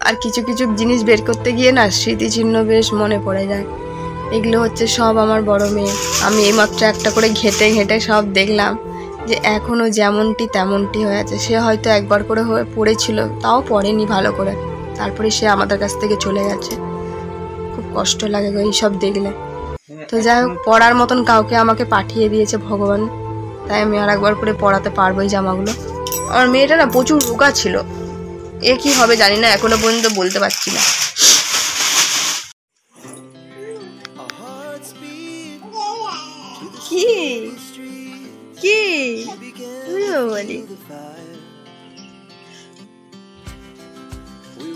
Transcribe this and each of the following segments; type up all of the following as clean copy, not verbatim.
আর কিছু কিছু জিনিস বের করতে গিয়ে না স্মৃতিচিহ্ন বেশ মনে পড়ে যায়। এগুলো হচ্ছে সব আমার বড় মেয়ে। আমি এইমাত্র একটা করে ঘেঁটে ঘেঁটে সব দেখলাম যে এখনও যেমনটি তেমনটি হয়ে আছে। সে হয়তো একবার করে পড়েছিল, তাও পড়েনি ভালো করে, তারপরে সে আমাদের কাছ থেকে চলে গেছে। খুব কষ্ট লাগে গো এইসব দেখলে। তো যাই হোক, পড়ার মতন কাউকে আমাকে পাঠিয়ে দিয়েছে ভগবান, তাই আমি আর একবার করে পড়াতে পারবো এই জামাগুলো। আমার মেয়েটা না প্রচুর রোগা ছিল, এ কি হবে জানি না, এখনো পর্যন্ত বলতে পারছি না। কি কি বলি,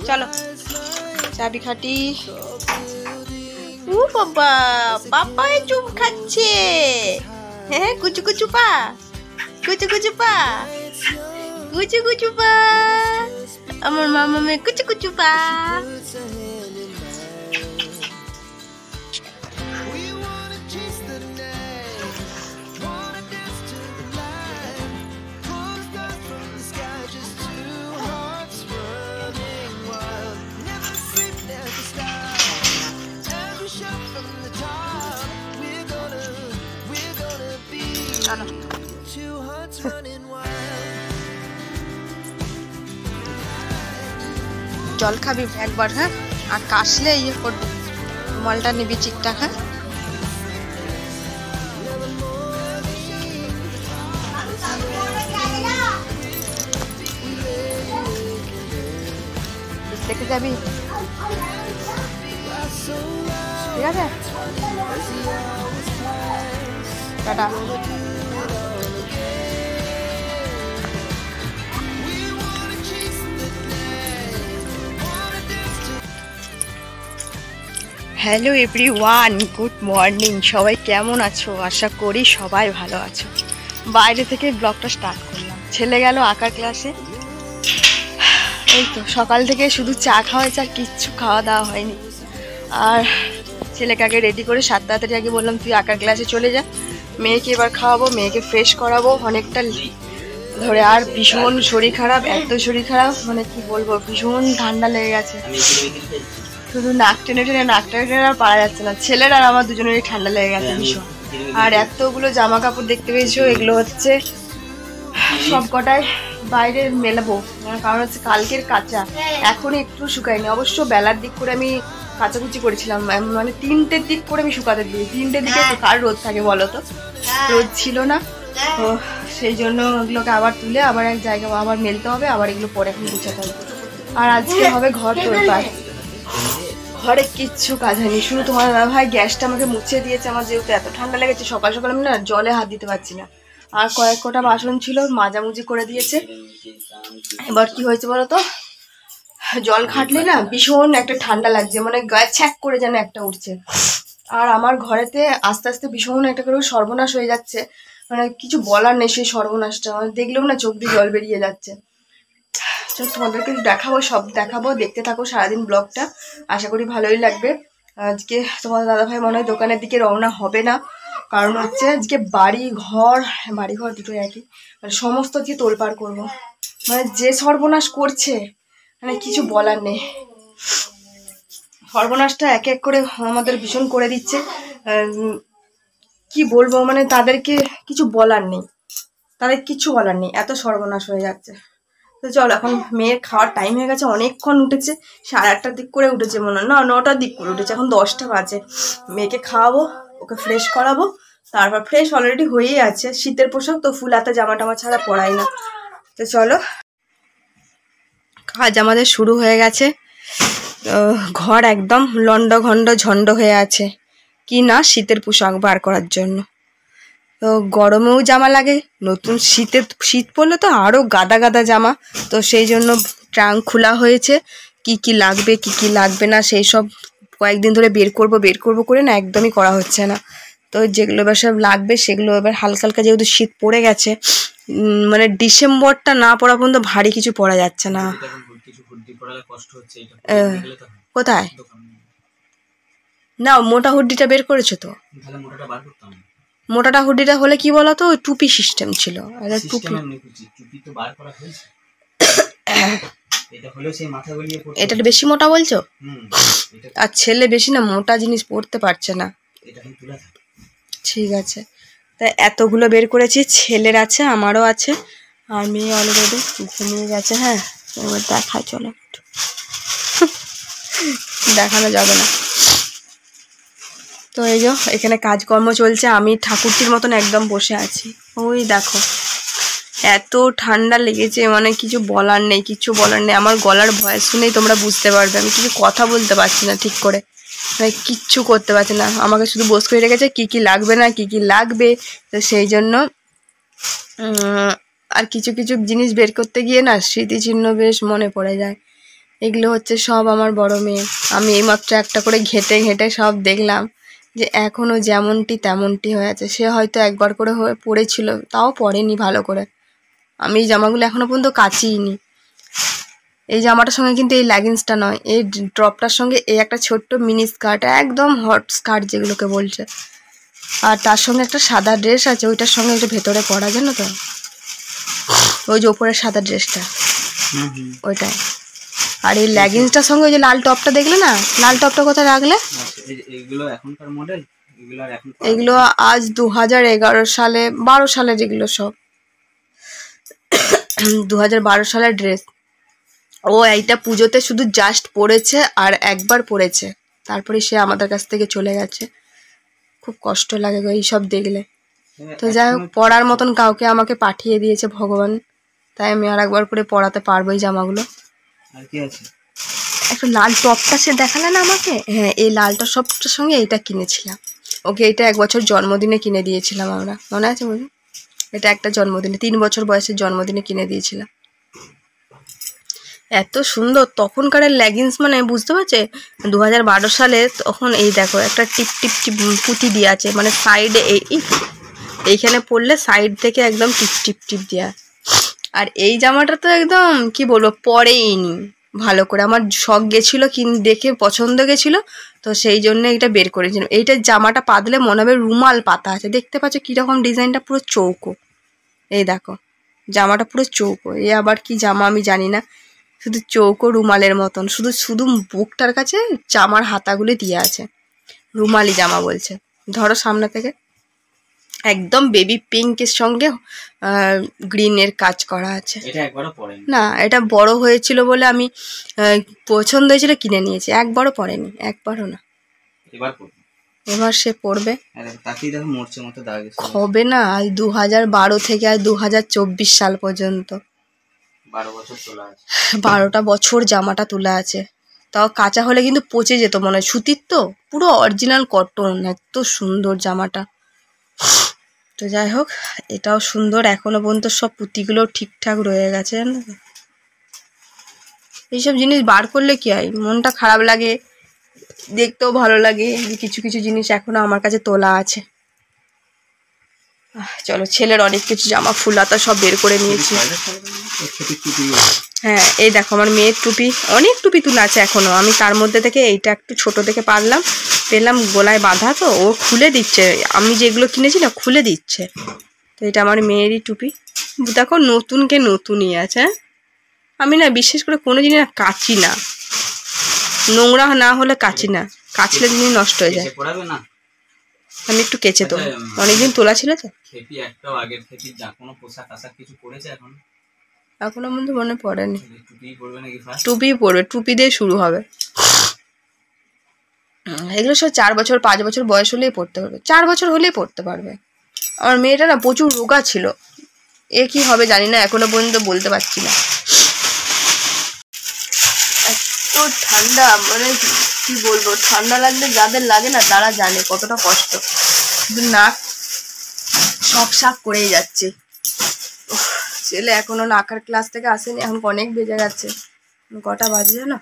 চলো চাবি খাটি। ও বাবা, পাপাই চুপ খাচ্ছে। হ্যাঁ, কুচু কুচু পা, কুচু কুচু পা, কুচু কুচু পা, আমার মামা মেয়ে কুচু কুচু পা। জল খাবি একবার, হ্যাঁ, আর কাশলে ইয়ে করবি, মালটা নিবি ঠিকঠাক। হ্যাঁ, দেখে যাবি, ঠিক আছে, tata. Hello everyone, good morning. সবাই কেমন আছো? আশা করি সবাই ভালো আছো। বাইরে থেকে ব্লগটা স্টার্ট করলাম। ছেলে গেল আঁকার ক্লাসে। এই তো সকাল থেকে শুধু চা খাওয়া হয়েছে, আর কিচ্ছু খাওয়া দাওয়া হয়নি। আর ছেলেকে আগে রেডি করে 7 তাড়াতাড়ি আগে বললাম তুই আঁকার ক্লাসে চলে যা, মেয়েকে এবার খাওয়াবো, মেয়েকে ফ্রেশ করাবো অনেকটা ধরে। আর ভীষণ শরীর খারাপ, এত শরীর খারাপ মানে কি বলবো, ভীষণ ঠান্ডা লেগে গেছে। শুধু নাক টেনে আর পারা যাচ্ছে না। ছেলের আর আমার দুজনেরই ঠান্ডা লেগে গেছে ভীষণ। আর এতগুলো জামা কাপড় দেখতে পেয়েছো, এগুলো হচ্ছে সব কটাই বাইরে মেলাবো, কারণ হচ্ছে কালকের কাঁচা, এখন একটু শুকায়নি। অবশ্য বেলার দিক করে আমি কাচাকুচি করেছিলাম, মানে 3টের দিক করে আমি শুকাতে দিই। 3টের দিকে কার রোদ থাকে বলো তো, রোদ ছিল না, তো সেই জন্য ওগুলোকে আবার তুলে আবার এক জায়গায় আবার মেলতে হবে, আবার এগুলো পরে এখন গুছাতে হবে। আর আজকে হবে ঘর তোলপাড়। ঘরে কিচ্ছু কাজ হয়নি, শুধু তোমার দাদা ভাই গ্যাসটা আমাকে মুছে দিয়েছে। আমার যেহেতু এত ঠান্ডা লেগেছে, সকাল সকাল আমি না জলে হাত দিতে পারছি না। আর কয়েক কটা বাসন ছিল, মাজামুজি করে দিয়েছে। এবার কি হয়েছে বলো তো, জল ঘাটলে না ভীষণ একটা ঠান্ডা লাগছে, মানে গায়ে ছ্যাক করে যেন একটা উঠছে। আর আমার ঘরেতে আস্তে আস্তে ভীষণ একটা করে সর্বনাশ হয়ে যাচ্ছে, মানে কিছু বলার নেই। সেই সর্বনাশটা দেখলেও না চোখ দিয়ে জল বেরিয়ে যাচ্ছে। তোমাদেরকে দেখাবো, সব দেখাবো, দেখতে থাকো সারাদিন ব্লগটা, আশা করি ভালোই লাগবে। আজকে তোমার দাদাভাই মনে হয় দোকানের দিকে রওনা হবে না, কারণ হচ্ছে আজকে বাড়ি ঘর দুটো একই, মানে সমস্ত আজকে তোলপাড় করবো। মানে যে সর্বনাশ করছে, মানে কিছু বলার নেই। সর্বনাশটা এক এক করে আমাদের ভীষণ করে দিচ্ছে। কি বলবো, মানে তাদেরকে কিছু বলার নেই, তাদের কিছু বলার নেই, এত সর্বনাশ হয়ে যাচ্ছে। তো চলো, এখন মেয়ের খাওয়ার টাইম হয়ে গেছে, অনেকক্ষণ উঠেছে, 8:30টার দিক করে উঠেছে মনে হয়, না 9টার দিক করে উঠেছে, এখন 10টা বাজে। মেয়েকে খাওয়াবো, ওকে ফ্রেশ করাবো, তারপর ফ্রেশ অলরেডি হয়েই আছে, শীতের পোশাক তো, ফুল হাতা জামা টামা ছাড়া পরাই না। তো চলো, কাজ আমাদের শুরু হয়ে গেছে। তো ঘর একদম লন্ড ঘন্ড ঝন্ড হয়ে আছে, কি না শীতের পোশাক বার করার জন্য। তো গরমেও জামা লাগে, নতুন শীত পড়লে তো আরও গাদা গাদা জামা। তো সেই জন্য ট্রাঙ্ক খোলা হয়েছে, কি কি লাগবে কি কি লাগবে না সেই সব কয়েকদিন ধরে বের করব করে না একদমই করা হচ্ছে না। তো যেগুলো এবার সব লাগবে সেগুলো এবার হালকা হালকা, যেহেতু শীত পড়ে গেছে, মানে ডিসেম্বরটা না পড়া পর্যন্ত ভারী কিছু পরা যাচ্ছে না। কোথায় না মোটা হুড্ডিটা বের করেছো তো? মোটাটা হুডিটা হলে কি বলতো, ওই টুপি সিস্টেম ছিল। টুপি এটা বেশি মোটা বলছো? আর ছেলে বেশি না মোটা জিনিস পড়তে পারছে না। ঠিক আছে, তাই এতগুলো বের করেছি। ছেলের আছে, আমারও আছে, আর মেয়ে অলরেডি ঘুমিয়ে গেছে। হ্যাঁ, এবার দেখায়, চলো। দেখানো যাবে না তো। এই যে এখানে কাজকর্ম চলছে, আমি ঠাকুরটির মতন একদম বসে আছি। ওই দেখো, এত ঠান্ডা লেগেছে, মানে কিছু বলার নেই, কিছু বলার নেই। আমার গলার ভয়েস শুনেই তোমরা বুঝতে পারবে আমি কিছু কথা বলতে পারছি না ঠিক করে, মানে কিচ্ছু করতে পারছি না। আমাকে শুধু বস করে রেখেছে কি কি লাগবে না, কি কি লাগবে। তো সেই জন্য আর কিছু কিছু জিনিস বের করতে গিয়ে না স্মৃতিচিহ্ন বেশ মনে পড়ে যায়। এগুলো হচ্ছে সব আমার বড় মেয়ে। আমি এইমাত্র একটা করে ঘেটে ঘেটে সব দেখলাম যে এখনও যেমনটি তেমনটি হয়ে আছে। সে হয়তো একবার করে হয়ে পড়েছিল, তাও পরেনি ভালো করে। আমি এই জামাগুলো এখনও পর্যন্ত কাচিইনি। এই জামাটার সঙ্গে কিন্তু এই লেগিংসটা নয়, এই ড্রপটার সঙ্গে এই একটা ছোট্ট মিনি স্কার্ট, একদম হট স্কার্ট যেগুলোকে বলছে। আর তার সঙ্গে একটা সাদা ড্রেস আছে, ওইটার সঙ্গে একটু ভেতরে পরা, জানো তো, ওই যে ওপরের সাদা ড্রেসটা, ওইটাই। আর এই লেগিংসটার সঙ্গে ওই যে লাল টপটা দেখলে না, লাল টপটা কোথায় রাখলে? এগুলো আজ 2011 সালে, 12 সালের, এগুলো সব 2012 সালের ড্রেস। ও এইটা পুজোতে শুধু জাস্ট পরেছে, আর একবার পরেছে, তারপরে সে আমাদের কাছ থেকে চলে গেছে। খুব কষ্ট লাগে গো এইসব দেখলে। তো যাই হোক, পরার মতন কাউকে আমাকে পাঠিয়ে দিয়েছে ভগবান, তাই আমি আর একবার করে পরাতে পারবো এই জামাগুলো। একটা লাল টপটা সে দেখালে না আমাকে, হ্যাঁ, এই লালটা সবটার সঙ্গে এইটা কিনেছিলাম ওকে। এটা 1 বছর জন্মদিনে কিনে দিয়েছিলাম আমরা, মনে আছে বুঝি? এটা একটা জন্মদিনে, 3 বছর বয়সের জন্মদিনে কিনে দিয়েছিলাম। এত সুন্দর তখনকার লেগিংস, মানে বুঝতে পারছে 2012 সালে। তখন এই দেখো একটা টিপ টিপ টিপ পুঁতি দিয়ে আছে, মানে সাইডে এইখানে পরলে সাইড থেকে একদম টিপ টিপ টিপ দেওয়া। আর এই জামাটা তো একদম কি বলবো, পরেইনি ভালো করে। আমার শখ গেছিলো, দেখে পছন্দ গেছিলো, তো সেই জন্য এটা বের করেছিলাম। এইটার জামাটা পাতলে মনে হবে রুমাল পাতা আছে। দেখতে পাচ্ছ কীরকম ডিজাইনটা, পুরো চৌকো। এই দেখো জামাটা পুরো চৌকো। এ আবার কি জামা আমি জানি না, শুধু চৌকো রুমালের মতন, শুধু শুধু বুকটার কাছে জামার হাতাগুলি দিয়ে আছে। রুমালি জামা বলছে। ধরো সামনে থেকে, একদম বেবি পিঙ্কের সঙ্গে গ্রিনের কাজ করা আছে। না, এটা বড় হয়েছিল বলে আমি পছন্দ হয়েছিল কিনে নিয়েছি। একবারও পরেনি, একবারও না। এবার সে পড়বে, হবে না। 2012 থেকে আর 2024 সাল পর্যন্ত 12টা বছর জামাটা তোলা আছে। তাও কাঁচা হলে কিন্তু পচে যেত মনে হয়, সুতির তো, পুরো অরিজিনাল কটন, এত সুন্দর জামাটা। তো যাই হোক, এটাও সুন্দর, এখনো পর্যন্ত সব পুঁতিগুলো ঠিকঠাক রয়ে গেছে, জানো তো। এইসব জিনিস বার করলে কি হয়, মনটা খারাপ লাগে, দেখতেও ভালো লাগে যে কিছু কিছু জিনিস এখনো আমার কাছে তোলা আছে। চলো, ছেলের অনেক কিছু জামা ফুলাতা সব বের করে নিয়েছি। হ্যাঁ, এই দেখো আমার মেয়ের টুপি, অনেক টুপি তোলা আছে এখনো। আমি তার মধ্যে থেকে এইটা একটু ছোট থেকে পেলাম গলায় বাঁধা, তো ও খুলে দিচ্ছে। আমি যেগুলো কিনেছি না খুলে দিচ্ছে। তো এটা আমার মেয়েরই টুপি। দেখো নতুনকে নতুনই আছে। আমি না বিশেষ করে কোনো জিনিস না কাচি না, নোংরা না হলে কাচি না, কাচলে জিনিস নষ্ট হয়ে যায়। আমি একটু কেচে দেবো, অনেকদিন তোলা ছিল তো। এখনো মধ্যে মনে পড়েনি। টুপি পরবে, টুপি দিয়ে শুরু হবে। এগুলো সব 4 বছর 5 বছর বয়স হলেই পড়তে পারবে, 4 বছর হলেই পড়তে পারবে। আমার মেয়েটা না প্রচুর রোগা ছিল, এ কি হবে জানি না, এখনো পর্যন্ত বলতে পারছি না। এত ঠান্ডা, মানে কি বলবো, ঠান্ডা লাগলে যাদের লাগে না তারা জানে কতটা কষ্ট। শুধু নাক শক করেই যাচ্ছে। ছেলে এখনো না আঁকার ক্লাস থেকে আসেনি, এখন অনেক বেজে গেছে। কটা বাজে জানো?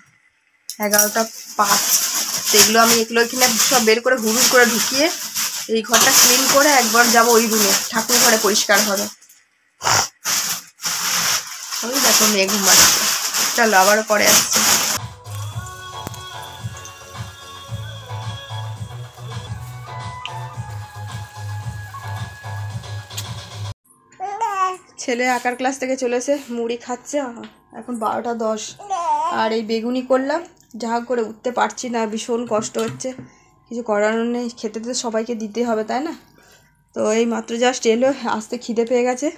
11টা 5। সেগুলো আমি এগুলো এখানে সব বের করে হুড়ুর করে ঢুকিয়ে এই ঘরটা ক্লিন করে একবার যাবো ওই রুমে, ঠাকুর ঘরে পরিষ্কার হবে। ওই দেখো মেয়ে ঘুমাচ্ছে। চলো আবারও পরে আসছি। ছেলে আঁকার ক্লাস থেকে চলে এসে মুড়ি খাচ্ছে। এখন 12টা 10। আর এই বেগুনি করলাম, যা করে উঠতে পারছি না, ভীষণ কষ্ট হচ্ছে, কিছু করার নেই, খেতে তো সবাইকে দিতে হবে তাই না। তো এই মাত্র জাস্ট এলো, আসতে খিদে পেয়ে গেছে।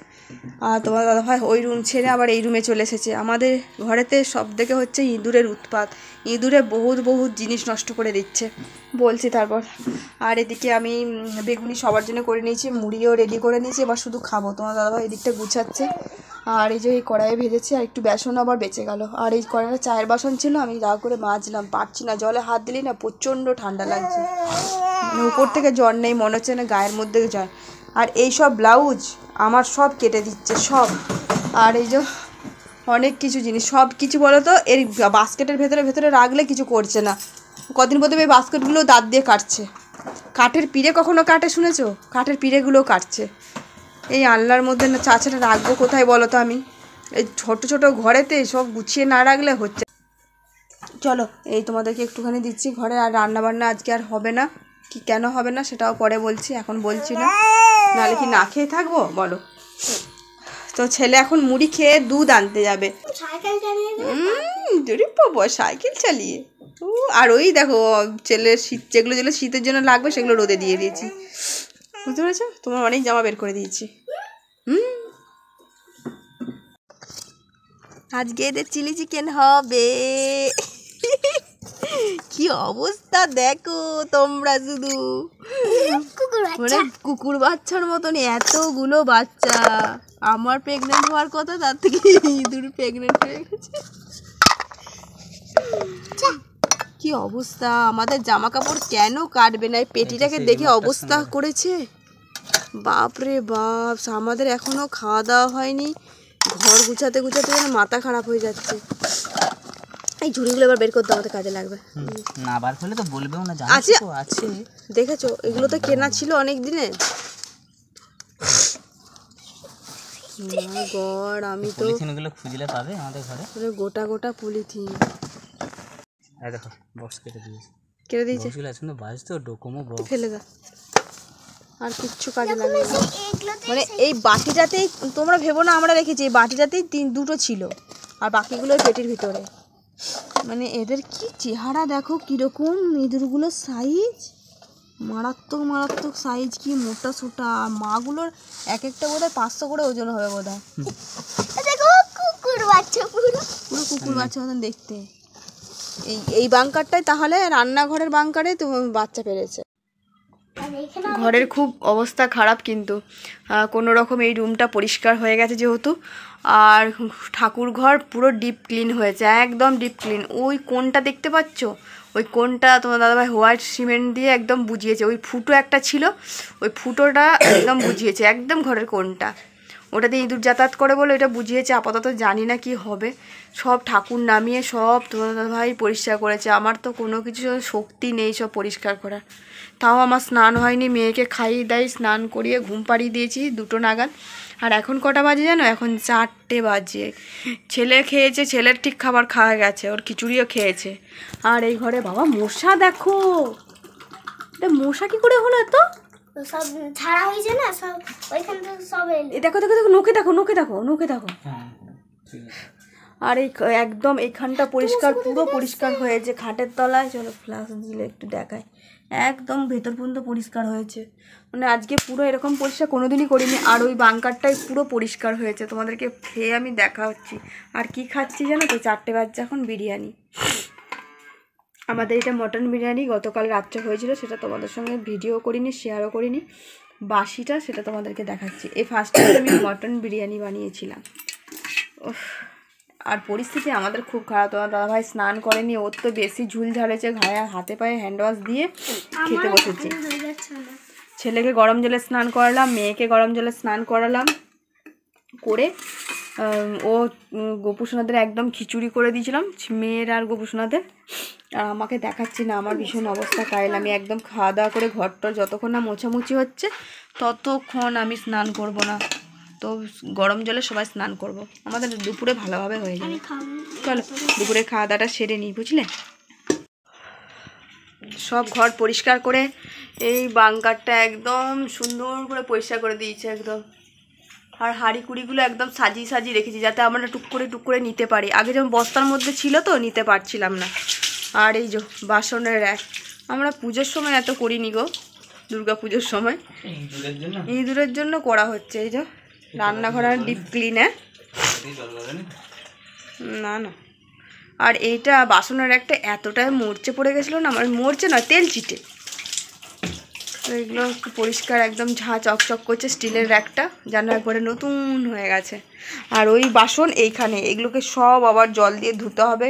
আর তোমার দাদাভাই ওই রুম ছেড়ে আবার এই রুমে চলে এসেছে। আমাদের ঘরেতে সব থেকে হচ্ছে ইঁদুরের উৎপাত, ইঁদুরে বহুত জিনিস নষ্ট করে দিচ্ছে বলছি। তারপর আর এদিকে আমি বেগুনি সবার জন্য করে নিয়েছি, মুড়িও রেডি করে নিয়েছি, এবার শুধু খাবো। তোমার দাদাভাই এদিকটা গুছাচ্ছে। আর এই যে এই কড়াইয়ে ভেজেছি, আর একটু বেসন আবার বেঁচে গেল। আর এই কড়াইটা চায়ের বাসন ছিল, আমি যা করে মাজলাম, পারছি না, জলে হাত দিলেই না প্রচণ্ড ঠান্ডা লাগছে, মানে উপর থেকে জ্বর নেই, মনে হচ্ছে না গায়ের মধ্যে জ্বর। আর এই সব ব্লাউজ আমার সব কেটে দিচ্ছে সব। আর এই যে অনেক কিছু জিনিস, সব কিছু বলো তো এর বাস্কেটের ভেতরে রাখলে কিছু করছে না। কদিন প্রথমে এই বাস্কেটগুলো দাঁত দিয়ে কাটছে। কাঠের পিঁড়ে কখনো কাটে শুনেছো? কাঠের পিঁড়েগুলোও কাটছে। এই আল্লাহর মধ্যে না চাচাটা রাখবো কোথায় বলো তো? আমি এই ছোট ছোট ঘরেতে সব গুছিয়ে না রাখলে হচ্ছে। চলো এই তোমাদেরকে একটুখানি দিচ্ছি ঘরে। আর রান্নাবান্না আজকে আর হবে না, কি কেন হবে না সেটাও পরে বলছি, এখন বলছি না, নাহলে কি না খেয়ে থাকবো বলো। তো ছেলে এখন মুড়ি খেয়ে দুধ আনতে যাবে। সাইকেল চালিয়ে। আর ওই দেখো ছেলের শীত, যেগুলো শীতের জন্য লাগবে সেগুলো রোদে দিয়ে দিয়েছি, বুঝতে পেরেছো? তোমার অনেক জামা বের করে দিয়েছি। আজকে এদের চিলি চিকেন হবে। কি অবস্থা দেখো তোমরা, শুধু মানে কুকুর বাচ্চার মতন এতগুলো বাচ্চা। আমার প্রেগনেন্ট হওয়ার কথা, তার থেকে ইঁদুর প্রেগনেন্ট হয়ে গেছে। কি অবস্থা, আমাদের জামা কাপড় কেন কাটবে না? এই পেটিটাকে দেখে অবস্থা করেছে, বাপরে বাপ। আমাদের এখনো খাওয়া দাওয়া হয়নি, ঘর গুছাতে গুছাতে যেন মাথা খারাপ হয়ে যাচ্ছে। এই ঝুড়িগুলো এবার বের করতে আমাদের কাজে লাগবে। না বার করলে তো বলবেও না, আছে আছে দেখেছো, এগুলো তো কেনা ছিল অনেক দিনে। গড় আমি তো পলিথিনগুলো খুঁজলে পাবে আমাদের ঘরে, গোটা গোটা পলিথিন। এই দেখো বক্স কেটে দিয়েছে, কেটে দিয়েছে, বক্সগুলো আছে না বাজ তো ডোকোমো বক্স, ফেলে দাও। আর কিচ্ছু কাজে লাগবে না। মানে এই বাটিটাতেই তোমরা ভেবো না আমরা রেখেছি, এই বাটিটাতেই দুটো ছিল, আর বাকিগুলো পেটির ভিতরে। মানে এদের কি চেহারা দেখো কিরকম, ইঁদুরগুলোর সাইজ মারাত্মক মারাত্মক সাইজ, কি মোটা সোটা। আর মাগুলোর এক একটা বোধহয় 500 করে ওজন হবে বোধহয়। কুকুর বাচ্চা, পুরো কুকুর বাচ্চা মতন দেখতে। এই বাংকারটাই তাহলে রান্নাঘরের বাংকারে তো বাচ্চা পেরেছে। ঘরের খুব অবস্থা খারাপ, কিন্তু কোনো রকম এই রুমটা পরিষ্কার হয়ে গেছে যেহেতু। আর ঠাকুর ঘর পুরো ডিপ ক্লিন হয়েছে, একদম ডিপ ক্লিন। ওই কোণটা দেখতে পাচ্ছ, ওই কোণটা তোমার দাদাভাই হোয়াইট সিমেন্ট দিয়ে একদম বুঝিয়েছে। ওই ফুটো একটা ছিল, ওই ফুটোটা একদম বুঝিয়েছে, একদম ঘরের কোণটা। ওটাতে ইঁদুর যাতায়াত করে বলে এটা বুঝিয়েছে। আপাতত জানি না কি হবে। সব ঠাকুর নামিয়ে সব তোমার দাদাভাই পরিষ্কার করেছে। আমার তো কোনো কিছু শক্তি নেই সব পরিষ্কার করার। তাও আমার স্নান হয়নি, মেয়েকে খাইয়ে দাই স্নান করিয়ে ঘুম পাড়িয়ে দিয়েছি 2টো নাগাদ। আর এখন কটা বাজে জানো? এখন 4টে বাজে। ছেলে খেয়েছে, ছেলের ঠিক খাবার খাওয়া গেছে, ওর খিচুড়িও খেয়েছে। আর এই ঘরে বাবা মশা দেখো, এটা মশা কি করে হলো? তো সব ছাড়া হয়েছে না, সব ওইখান থেকে সব দেখো দেখো দেখো, নোকে দেখো, নোকে দেখো, নোকে দেখো। আর এই একদম এইখানটা পরিষ্কার, পুরো পরিষ্কার হয়েছে। খাটের তলায় চলো ফ্লাশ দিলে একটু দেখায়, একদম ভেতর পর্যন্ত পরিষ্কার হয়েছে। মানে আজকে পুরো এরকম পরিষ্কার কোনোদিনই করিনি। আর ওই বাংকারটাই পুরো পরিষ্কার হয়েছে, তোমাদেরকে খেয়ে আমি দেখা হচ্ছি। আর কি খাচ্ছি জানো তো? 4টে বাজছে এখন, বিরিয়ানি। আমাদের এটা মটন বিরিয়ানি গতকাল রাত্রে হয়েছিল, সেটা তোমাদের সঙ্গে ভিডিও করিনি, শেয়ারও করিনি। বাসিটা সেটা তোমাদেরকে দেখাচ্ছি। এই ফার্স্ট টাইম আমি মটন বিরিয়ানি বানিয়েছিলাম। আর পরিস্থিতি আমাদের খুব খারাপ। তোমার দাদাভাই স্নান করেনি, ওর তো বেশি ঝুল ঝাড়েছে, ঘায়ে হাতে পায়ে হ্যান্ড ওয়াশ দিয়ে খেতে বসেছি। ছেলেকে গরম জলে স্নান করালাম, মেয়েকে গরম জলে স্নান করালাম, করে ও গোপুসোনাদের একদম খিচুড়ি করে দিয়েছিলাম, মেয়ের আর গোপুসোনাদের। আর আমাকে দেখাচ্ছি না, আমার ভীষণ অবস্থা কাইল। আমি একদম খাওয়া দাওয়া করে ঘরটা যতক্ষণ না মোছামুছি হচ্ছে ততক্ষণ আমি স্নান করব না। তো গরম জলে সবাই স্নান করব, আমাদের দুপুরে ভালোভাবে হয়ে যাবে। চলো দুপুরে খাওয়া দাওয়াটা সেরে নিই, বুঝলে? সব ঘর পরিষ্কার করে এই বাংকারটা একদম সুন্দর করে পরিষ্কার করে দিয়েছে একদম। আর হাঁড়ি কুড়িগুলো একদম সাজিয়ে সাজিয়ে রেখেছি যাতে আমরা টুক করে নিতে পারি। আগে যেমন বস্তার মধ্যে ছিল তো নিতে পারছিলাম না। আর এই যে বাসনের র্যাক, আমরা পুজোর সময় এত করিনি গো, দুর্গা পুজোর সময় ইঁদুরের জন্য করা হচ্ছে। এই যে রান্নাঘর ডিপ ক্লিন। না না, আর এইটা বাসনের একটা এতটাই মরচে পড়ে গেছিলো না, আমার মরচে না তেল চিটে, এগুলো একটু পরিষ্কার একদম ঝাঁ চকচক করছে। স্টিলের র্যাকটা যেন একবারে নতুন হয়ে গেছে। আর ওই বাসন এইখানে, এগুলোকে সব আবার জল দিয়ে ধুতে হবে।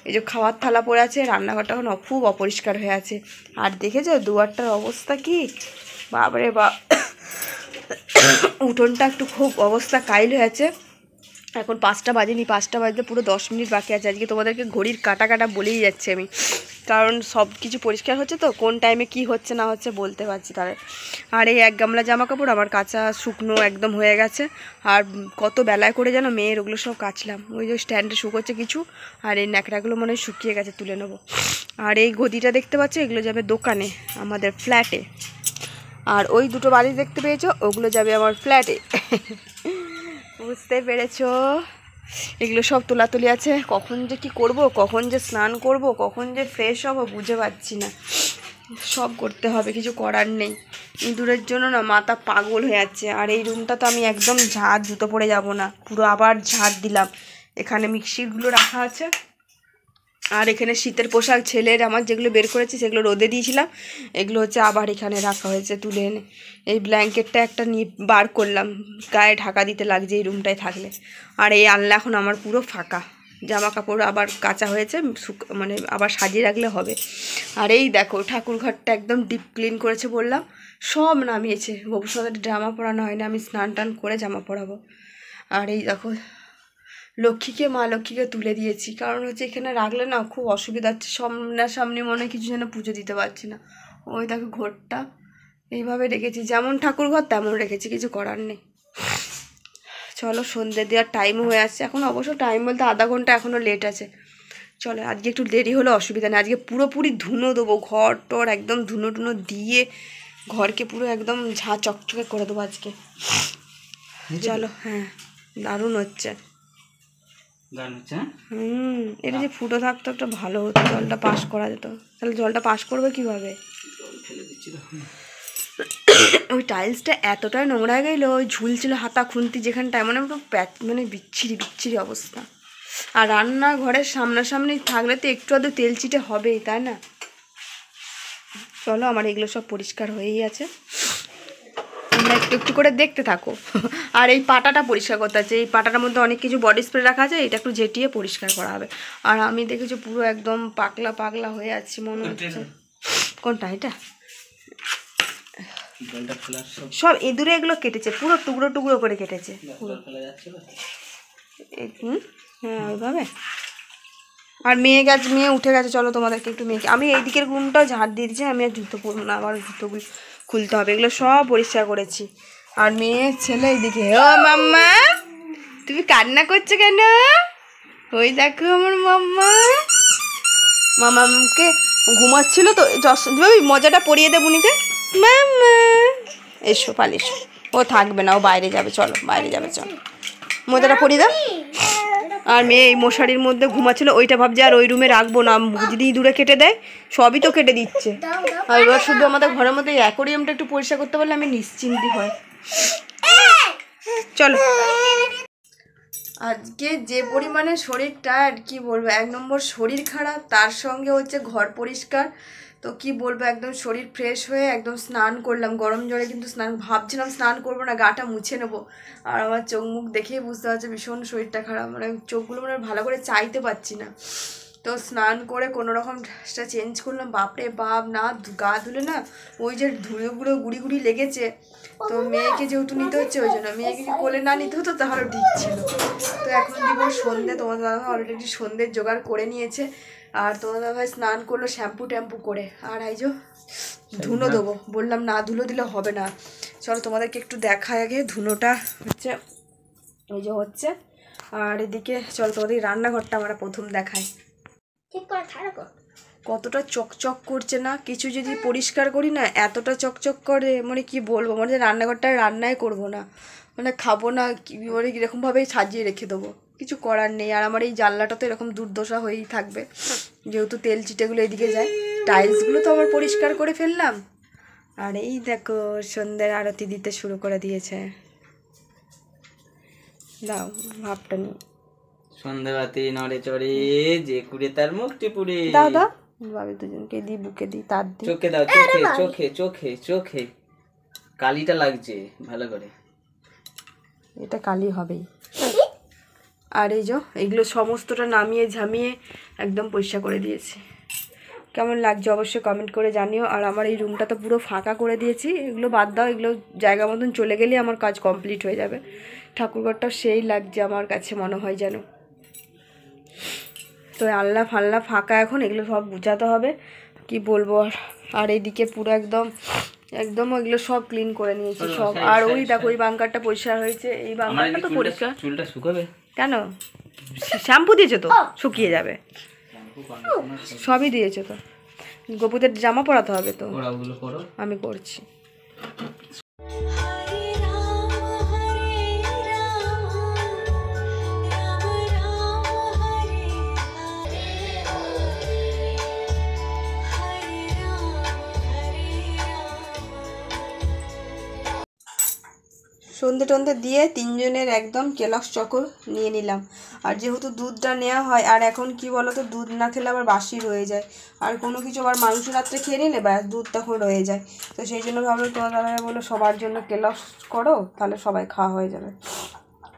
এই যে খাওয়ার থালা পড়ে আছে, রান্নাঘরটা এখন খুব অপরিষ্কার হয়ে আছে। আর দেখেছো দুয়ারটার অবস্থা কি, বাবারে বাপ, উঠোনটা একটু খুব অবস্থা কাইল হয়ে আছে। এখন 5টা বাজেনি, 5টা বাজতে পুরো 10 মিনিট বাকি আছে। আজকে তোমাদেরকে ঘড়ির কাটা বলেই যাচ্ছি আমি, কারণ সব কিছু পরিষ্কার হচ্ছে তো, কোন টাইমে কি হচ্ছে না হচ্ছে বলতে পারছি তাহলে। আর এই 1 গামলা জামা কাপড় আমার কাঁচা শুকনো একদম হয়ে গেছে। আর কত বেলায় করে যেন মেয়ের ওগুলো সব কাচলাম, ওই যে স্ট্যান্ডে শুকোচ্ছে কিছু, আর এই ন্যাকড়াগুলো মনে হয় শুকিয়ে গেছে, তুলে নেবো। আর এই গদিটা দেখতে পাচ্ছ, এগুলো যাবে দোকানে আমাদের ফ্ল্যাটে। আর ওই দুটো বালিশ দেখতে পেয়েছো, ওগুলো যাবে আমার ফ্ল্যাটে। বুঝতে পেরেছো? এগুলো সব তোলাতুলি আছে। কখন যে কি করব, কখন যে স্নান করব, কখন যে ফ্রেশ হব বুঝে পাচ্ছি না। সব করতে হবে, কিছু করার নেই। ইঁদুরের জন্য না মাথা পাগল হয়ে যাচ্ছে। আর এই রুমটা তো আমি একদম ঝাড়, জুতো পরে যাব না, পুরো আবার ঝাড় দিলাম। এখানে মিক্সিগুলো রাখা আছে, আর এখানে শীতের পোশাক ছেলের আমার যেগুলো বের করেছি সেগুলো রোদে দিয়েছিলাম, এগুলো হচ্ছে আবার এখানে রাখা হয়েছে তুলে এনে। এই ব্ল্যাঙ্কেটটা একটা নিয়ে বার করলাম, গায়ে ঢাকা দিতে লাগছে এই রুমটায় থাকলে। আর এই আনলা এখন আমার পুরো ফাঁকা, জামা কাপড় আবার কাচা হয়েছে, মানে আবার সাজিয়ে রাখলে হবে। আর এই দেখো ঠাকুর ঘরটা একদম ডিপ ক্লিন করেছে বললাম, সব নামিয়েছে। ভবিষ্যতে জামা পরানো হয় না, আমি স্নান টান করে জামা পরাবো। আর এই দেখো মা লক্ষ্মীকে তুলে দিয়েছি, কারণ হচ্ছে এখানে রাখলে না খুব অসুবিধা হচ্ছে, সামনাসামনি মনে হয় কিছু যেন পুজো দিতে পারছি না। ওই দেখো ঘরটা এইভাবে রেখেছি, যেমন ঠাকুর ঘর তেমন রেখেছি, কিছু করার নেই। চলো সন্ধ্যে দেওয়ার টাইমও হয়ে আসছে, এখন অবশ্য টাইম বলতে আধা ঘন্টা এখনও লেট আছে। চলো আজকে একটু দেরি হলে অসুবিধা নেই, আজকে পুরোপুরি ধুনো দেবো, ঘর টর একদম ধুনো টুনো দিয়ে ঘরকে পুরো একদম ঝাঁ চকচকে করে দেবো আজকে। চলো, হ্যাঁ দারুণ হচ্ছে। এটা যে ফুটো থাকতো একটা ভালো হতো, জলটা পাস করা যেত। তাহলে জলটা পাস করবে কিভাবে? ওই টাইলসটা এতটাই নোংরা হয়ে গেলো, ওই ঝুলছিল হাতা খুন্তি যেখানটায়, মানে বিচ্ছিরি অবস্থা। আর রান্নাঘরের সামনাসামনি থাকলে তো একটু আধটু তেল চিটে হবেই, তাই না? চলো আমার এগুলো সব পরিষ্কার হয়েই আছে, তোমরা একটু একটু করে দেখতে থাকো। আর এই পাটাটা পরিষ্কার করতে আছে, এই পাটাটার মধ্যে অনেক কিছু বডি স্প্রে রাখা আছে, এটা একটু ঝেটিয়ে পরিষ্কার করা হবে। আর আমি দেখেছি পুরো একদম পাগলা হয়ে আছি মনে হচ্ছে। কোনটা? এটা সব ইঁদুরে এগুলো কেটেছে, পুরো টুকরো টুকরো করে কেটেছে পুরো। হ্যাঁ ওইভাবে। আর মেয়ে উঠে গেছে, চলো তোমাদেরকে একটু মেয়েকে, আমি এই দিকের রুমটাও ঝাড় দিয়ে দিচ্ছি, আমি আর জুতো পরবো না, আবার জুতোগুলো খুলতে হবে, এগুলো সব পরিষ্কার করেছি। আর মেয়ে ছেলে এইদিকে, ও মাম্মা তুমি কান্না করছো কেন? ওই দেখো আমার মামাকে ঘুমাচ্ছিল তো, মজাটা পরিয়ে দেবো নিতে। মাম্মা এসো পালিশ, ও থাকবে না, ও বাইরে যাবে, চলো বাইরে যাবে, চলো মজাটা পরিয়ে দাও। আর মেয়ে এই মশারির মধ্যে ঘুমাচ্ছিল, ওইটা ভাবছে আর ওই রুমে রাখবো না, যদি দূরে কেটে দেয়, সবই তো কেটে দিচ্ছে। আর এবার শুধু আমাদের ঘরের মধ্যে অ্যাকোরিয়ামটা একটু পরিষ্কার করতে পারলে আমি নিশ্চিন্তি হয়। চলো আজকে যে পরিমাণে শরীরটা আর কি বলবো, 1 নম্বর শরীর খারাপ, তার সঙ্গে হচ্ছে ঘর পরিষ্কার, তো কি বলবো একদম শরীর ফ্রেশ হয়ে একদম স্নান করলাম গরম জলে, কিন্তু ভাবছিলাম স্নান করবো না, গাটা মুছে নেবো। আর আমার চোখ মুখ দেখেই বুঝতে পারছে ভীষণ শরীরটা খারাপ, মানে চোখগুলো মানে ভালো করে চাইতে পারছি না। তো স্নান করে কোনো রকম ড্রেসটা চেঞ্জ করলাম, বাপরে বাপ, না গা ধুলে না ওই যে ধুলোগুলো গুড়ি লেগেছে। তো মেয়েকে যেহেতু নিতে হচ্ছে, ওই জন্য মেয়েকে কোলে না নিতে হতো তাহলে ঠিক ছিল। তো এখন দিব সন্ধ্যে, তোমার দাদা অলরেডি সন্ধ্যের জোগাড় করে নিয়েছে। আর তোমার দাদাভাই স্নান করলো শ্যাম্পু ট্যাম্পু করে। আর এই যে ধুনো দেবো, বললাম না ধুলো দিলে হবে না। চলো তোমাদেরকে একটু দেখায় আগে, ধুনোটা হচ্ছে এই যে হচ্ছে। আর এদিকে চলো তোমাদের রান্নাঘরটা আমরা প্রথম দেখাই, কতটা চকচক করছে না। কিছু যদি পরিষ্কার করি না এতটা চকচক করে, মানে কি বলবো, মানে রান্নাঘরটা রান্নাই করবো না, মানে খাবো না কি বলে এরকমভাবেই সাজিয়ে রেখে দেবো, কিছু করার নেই। আর আমার এই জানলাটা তো এরকম দুর্দশা হয়েই থাকবে, যেহেতু তেল চিটেগুলো এদিকে যায়। টাইলসগুলো তো আবার পরিষ্কার করে ফেললাম। আর এই দেখো সন্ধ্যের আরতি দিতে শুরু করে দিয়েছে। দাও ভাবটা নিয়ে সন্ধ্যাবাতি নড়ে চড়ে যে কুড়ে তার মুখটি পুড়ে। দাও দাও ভাবি দুজনকে দিই, বুকে দিই, তার দিই। চোখে দাও, চোখে চোখে চোখে চোখে কালিটা লাগছে ভালো করে। এটা কালি হবেই। আর এই যে এগুলো সমস্তটা নামিয়ে ঝামিয়ে একদম পরিষ্কার করে দিয়েছি। কেমন লাগছে অবশ্যই কমেন্ট করে জানিও। আর আমার এই রুমটা তো পুরো ফাঁকা করে দিয়েছি, এগুলো বাদ দাও, এগুলো জায়গা মতন চলে গেলেই আমার কাজ কমপ্লিট হয়ে যাবে। ঠাকুরঘরটাও সেই লাগছে আমার কাছে, মনে হয় যেন। তো আল্লাহ ফাল্লা ফাঁকা এখন, এগুলো সব গুছাতে হবে, কি বলবো। আর এইদিকে পুরো একদম একদম এগুলো সব ক্লিন করে নিয়েছি সব। আর ওই দেখো ওই বাঙ্কারটা পরিষ্কার হয়েছে, এই বাঙ্কারটা তো পরিষ্কার। চুলটা শুকাবে কেন? শ্যাম্পু দিয়েছে তো, শুকিয়ে যাবে। সবই দিয়েছে তো, গপুদের জামা পরাতে হবে তো, আমি করছি। সন্ধে টন্ধে দিয়ে তিনজনের একদম কেলক্স চকো নিয়ে নিলাম। আর যেহেতু দুধটা নেওয়া হয়, আর এখন কি বলো তো, দুধ না খেলে আবার বাসি রয়ে যায়। আর কোনো কিছু আবার মাংস রাত্রে খেয়ে নিলে ব্যাস দুধ তখন রয়ে যায়। তো সেই জন্য ভাবলো তোমার দাদাভাই বললো সবার জন্য কেলক্স করো, তাহলে সবাই খাওয়া হয়ে যাবে।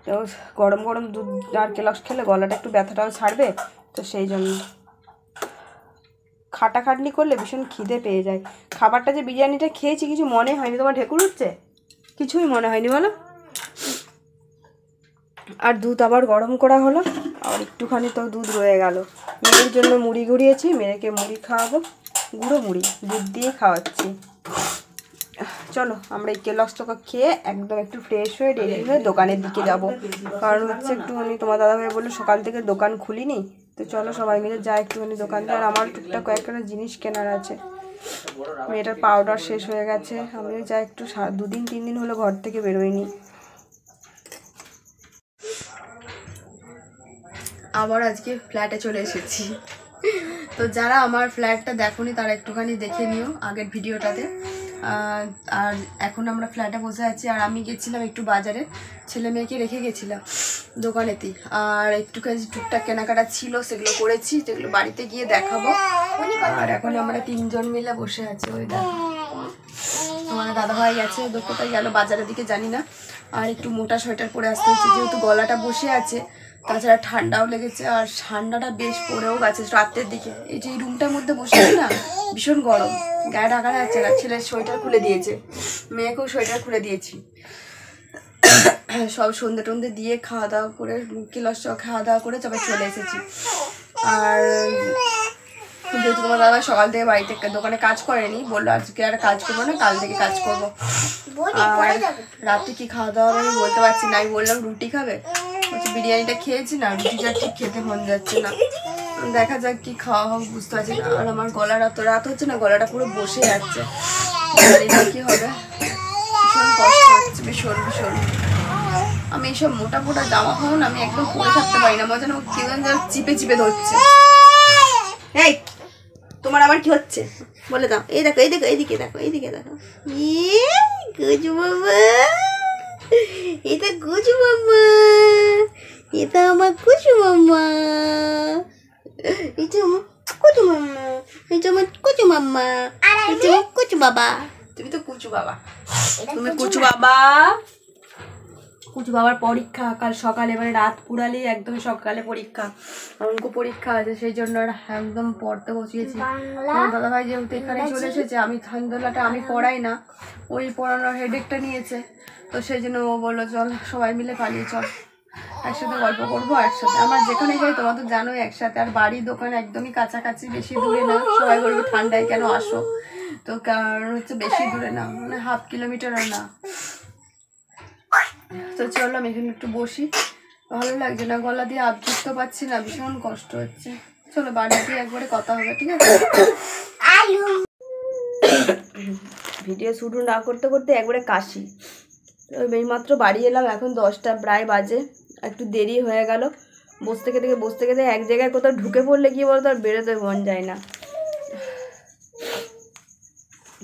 তো গরম গরম দুধ আর কেলক্স খেলে গলাটা একটু ব্যথাটাও ছাড়বে, তো সেই জন্য। খাটাখাটনি করলে ভীষণ খিদে পেয়ে যায়। খাবারটা যে বিরিয়ানিটা খেয়েছি কিছু মনে হয়নি, তোমার ঢেকুর উঠছে? কিছুই মনে হয়নি বলো। আর দুধ আবার গরম করা হলো, আর একটুখানি তো দুধ রয়ে গেল। মেয়ের জন্য মুড়ি গুঁড়িয়েছি, মেয়েকে মুড়ি খাওয়াবো, গুঁড়ো মুড়ি দুধ দিয়ে খাওয়াচ্ছি। চলো আমরা এই কেলক্সটাকে খেয়ে একদম একটু ফ্রেশ হয়ে রেডি হয়ে দোকানের দিকে যাব। কারণ হচ্ছে একটুখানি তোমার দাদাভাই বললো সকাল থেকে দোকান খুলিনি, তো চলো সবাই মিলে যাই একটুখানি দোকান দিয়ে। আর আমার টুকটাক কয়েকটা জিনিস কেনার আছে। মেয়েটার পাউডার শেষ হয়ে গেছে, আমিও যাই একটু, 2-3 দিন হলো ঘর থেকে বেরোয়নি। আবার আজকে ফ্ল্যাটে চলে এসেছি। তো যারা আমার ফ্ল্যাটটা দেখোনি তারা একটুখানি দেখে নিও আগের ভিডিওটাতে। আর এখন আমরা ফ্ল্যাটে বসে আছি। আর আমি গেছিলাম একটু বাজারে, ছেলে মেয়েকে রেখে গেছিলাম দোকানেতেই। আর একটুখানি টুকটাক কেনাকাটা ছিল, সেগুলো করেছি, সেগুলো বাড়িতে গিয়ে দেখাবো। আর এখন আমরা 3জন মিলে বসে আছি। ওই দেখো তোমার দাদাভাই গেছে, কোথায় গেল বাজারের দিকে জানি না। আর একটু মোটা সোয়েটার পরে আসতে হচ্ছে, যেহেতু গলাটা বসে আছে, তাছাড়া ঠান্ডাও লেগেছে। আর ঠান্ডাটা বেশ পড়েও গেছে রাতের দিকে। এই যে এই রুমটার মধ্যে বসে আছি না, ভীষণ গরম, গায়ে ঢাকা যাচ্ছে না। ছেলের সোয়েটার খুলে দিয়েছে, মেয়েকেও সোয়েটার খুলে দিয়েছি। সব সন্ধে টন্ধে দিয়ে খাওয়া দাওয়া করে, কেলক্স খাওয়া দাওয়া করে তবে চলে এসেছি। আর যেহেতু তোমার দাদা সকাল থেকে বাড়িতে দোকানে কাজ করেনি, বললো আজকে আর কাজ করবো না, কাল থেকে কাজ করবো। আর রাতে কি খাওয়া দাওয়া আমি বলতে পারছি না। আমি বললাম রুটি খাবে, বলছি বিরিয়ানিটা খেয়েছি না, রুটিটা ঠিক খেতে মন যাচ্ছে না, দেখা যাক কি খাওয়া হোক, বুঝতে পারছি না। আর আমার গলার রাত হচ্ছে না, গলাটা পুরো বসে যাচ্ছে, জানি না কি হবে, ভীষণ কষ্ট হচ্ছে, ভীষণ ভীষণ। আমি এইসব মোটা মোটা জামা কাপড় আমি একদম পরে থাকতে পারি না, আমার যেন কেউ যেন চিপে চিপে ধরছে। এই তোমার আবার কি হচ্ছে বলে দাও। এই দেখো, এই দেখো, এইদিকে দেখো, এইদিকে দেখো, গুজু বাবা, এটা গুজু মামা, এটা আমার কুচু মামা, এটা আমার কুচু মামা, এটা আমার কুচু মামা, এটা আমার কুচু বাবা। তুমি তো কুচু বাবা, তুমি কুচু বাবা। কুচু বাবার পরীক্ষা কাল সকালে, এবারে রাত পুরালেই একদম সকালে পরীক্ষা, অঙ্ক পরীক্ষা আছে, সেই জন্য একদম পড়তে বসিয়েছি। দাদাভাই যেহেতু এখানে চলে এসেছে, আমি ঠান্ডালাটা আমি পড়াই না, ওই পড়ানোর হেডেকটা নিয়েছে, তো সেই জন্য ও বললো চল সবাই মিলে পালিয়ে চল, একসাথে গল্প করবো একসাথে। আমার যেখানে যাই তোমার তো জানোই একসাথে। আর বাড়ি দোকান একদমই কাছাকাছি, বেশি দূরে না। সবাই বলবে ঠান্ডায় কেন আসো, তো কারণ হচ্ছে বেশি দূরে না, মানে 1/2 কিলোমিটারও না। তো চলো আমি এখানে একটু বসি, ভালো লাগছে না, গলা দিয়ে আবৃত্ত পাচ্ছি না, ভীষণ কষ্ট হচ্ছে। চলো বাড়ি গিয়ে একবারে কথা হবে, ঠিক আছে? ভিডিও শুরু না করতে করতে একবারে কাশি, এইমাত্র বাড়ি এলাম, এখন 10টা প্রায় বাজে, একটু দেরি হয়ে গেল। বসতে খেতে এক জায়গায় কোথাও ঢুকে পড়লে কি বলতো আর বেরোতে মন যায় না।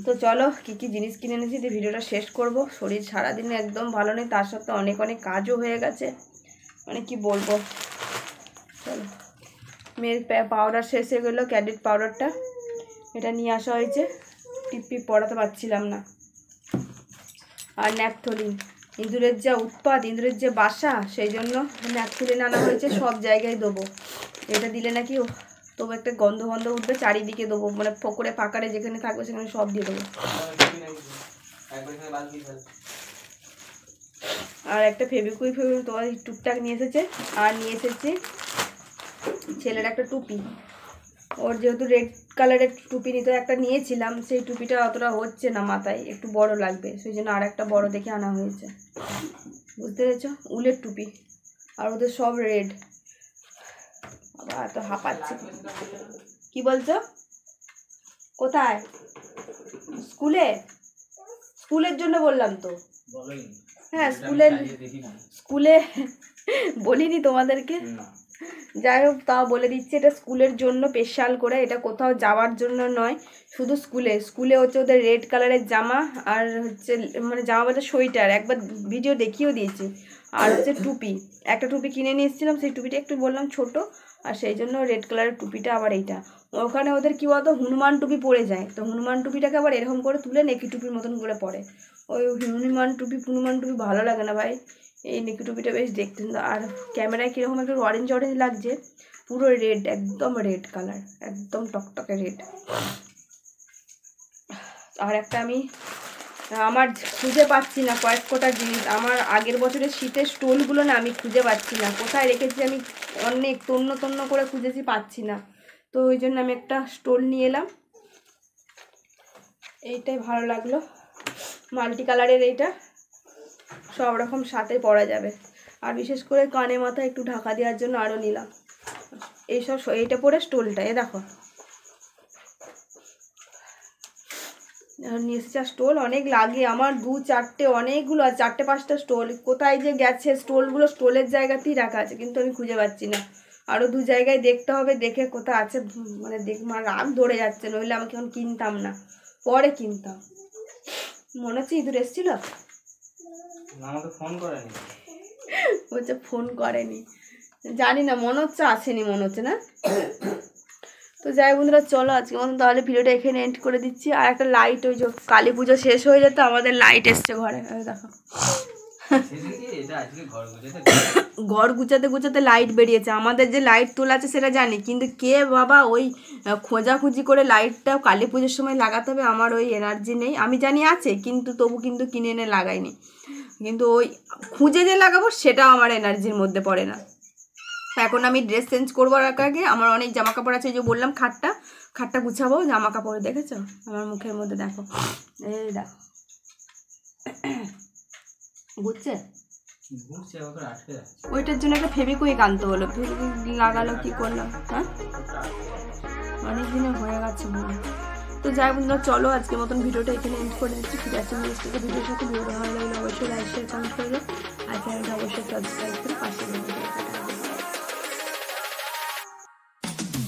তো চলো কী কী জিনিস কিনে এনেছি দিয়ে ভিডিওটা শেষ করব। শরীর সারাদিন একদম ভালো নেই, তার সাথে অনেক কাজও হয়ে গেছে, মানে কি বলবো। চলো, মেয়ের পাউডার শেষ হয়ে গেলো, ক্যান্ডিড পাউডারটা এটা নিয়ে আসা হয়েছে, টিপ পড়াতে পারছিলাম না। আর ন্যাপথলিন, ইঁদুরের যা উৎপাত, ইঁদুরের যে বাসা, সেই জন্য ন্যাপথলিন আনা হয়েছে, সব জায়গায় দেবো। এটা দিলে নাকি তবু একটা গন্ধ উঠবে, চারিদিকে দেবো, মানে পুকুরে পাকারে যেখানে থাকবে সেখানে সব দিয়ে দেবো। আর একটা ফেভিকুইক তোমার টুকটাক নিয়ে এসেছে। আর নিয়ে এসেছি ছেলের একটা টুপি, ওর যেহেতু রেড কালারের টুপি নিতে একটা নিয়েছিলাম, সেই টুপিটা অতটা হচ্ছে না মাথায়, একটু বড় লাগবে, সেই জন্য আর একটা বড় দেখে আনা হয়েছে। বুঝতে পেরেছ, উলের টুপি, আর ওদের সব রেড। বাবা এত হাঁপাচ্ছে। কি বলছো? কোথায়? স্কুলের জন্য বললাম তো। হ্যাঁ স্কুলে বলিনি তোমাদেরকে, যাই হোক তাও বলে দিচ্ছি, এটা স্কুলের জন্য স্পেশাল করে, এটা কোথাও যাওয়ার জন্য নয়, শুধু স্কুলে হচ্ছে ওদের রেড কালারের জামা, আর হচ্ছে মানে জামা বলতে সোয়েটার, একবার ভিডিও দেখিয়েও দিয়েছি। আর হচ্ছে টুপি, একটা টুপি কিনে নিয়ে এসেছিলাম, সেই টুপিটা একটু বললাম ছোট, আর সেই জন্য রেড কালারের টুপিটা আবার এইটা। ওখানে ওদের কী বলতো হনুমান টুপি পরে যায়, তো হনুমান টুপিটাকে আবার এরকম করে তুলে নেকি টুপির মতন করে পরে। ওই হনুমান টুপি ভালো লাগে না ভাই, এই নেকি টুপিটা বেশ দেখতে। আর ক্যামেরায় কীরকম একটু অরেঞ্জ লাগছে, পুরো রেড, একদম রেড কালার, একদম টকটকে রেড। আর একটা আমি আমার খুঁজে পাচ্ছি না কয়েকটা জিনিস, আমার আগের বছরের শীতের স্টোলগুলো না আমি খুঁজে পাচ্ছি না, কোথায় রেখেছি আমি অনেক তন্ন করে খুঁজেছি, পাচ্ছি না। তো ওই জন্য আমি একটা স্টোল নিয়ে এলাম, এইটাই ভালো লাগলো, মাল্টি কালারের, এইটা সব রকম সাথে পরা যাবে। আর বিশেষ করে কানে মাথায় একটু ঢাকা দেওয়ার জন্য আরও নিলাম এইটা পরে স্টোলটা, দেখো নিয়ে এসেছে। স্টোল অনেক লাগে আমার, 2-4টে অনেকগুলো, আর 4-5টা স্টোল, কোথায় যে গেছে স্টোলগুলো, স্টোলের জায়গাতেই রাখা আছে, কিন্তু আমি খুঁজে পাচ্ছি না। আরও 2 জায়গায় দেখতে হবে, দেখে কোথায় আছে, মানে রাগ ধরে যাচ্ছে, নইলে আমাকে এখন কিনতাম না, পরে কিনতাম। মনে হচ্ছে ইঁদুর এসেছিল, বলছে ফোন করেনি, জানি না, মনে হচ্ছে আসেনি, মনে হচ্ছে না। তো যাই বন্ধুরা, চলো আজকে মতন তাহলে ভিডিওটা এখানে এন্ড করে দিচ্ছি। আর একটা লাইট, ওই যে কালী পুজো শেষ হয়ে যেত, আমাদের লাইট এসছে ঘরে, দেখো ঘর গুছাতে লাইট বেরিয়েছে। আমাদের যে লাইট তোলা আছে সেটা জানি, কিন্তু কে বাবা ওই খোঁজাখুঁজি করে লাইটটা কালী পুজোর সময় লাগাতে হবে, আমার ওই এনার্জি নেই। আমি জানি আছে, কিন্তু তবু কিন্তু কিনে এনে লাগাইনি, কিন্তু ওই খুঁজে যে লাগাবো সেটাও আমার এনার্জির মধ্যে পড়ে না। এখন আমি ড্রেস চেঞ্জ করবো আগে, আমার অনেক জামা কাপড় আছে, যে বললাম খাটটা গুছাবো, জামা কাপড় দেখেছো আমার মুখের মধ্যে, দেখো এই দেখো বুঝছে, ওইটার জন্য একটা ফেভিকুইক আনতে হলো, ফেভিকুইক লাগালো, কি করলাম, হ্যাঁ অনেক দিনে হয়ে গেছে মনে। তো যাই বন্ধুরা, চলো আজকের মতন ভিডিওটা এখানে এন্ড করে দিচ্ছি। ঠিক আছে, ভিডিওর সাথে ভিডিও ভালো লাগলে অবশ্যই লাইক শেয়ার কমেন্ট করবে, আর চ্যানেলটা অবশ্যই সাবস্ক্রাইব করে পাশে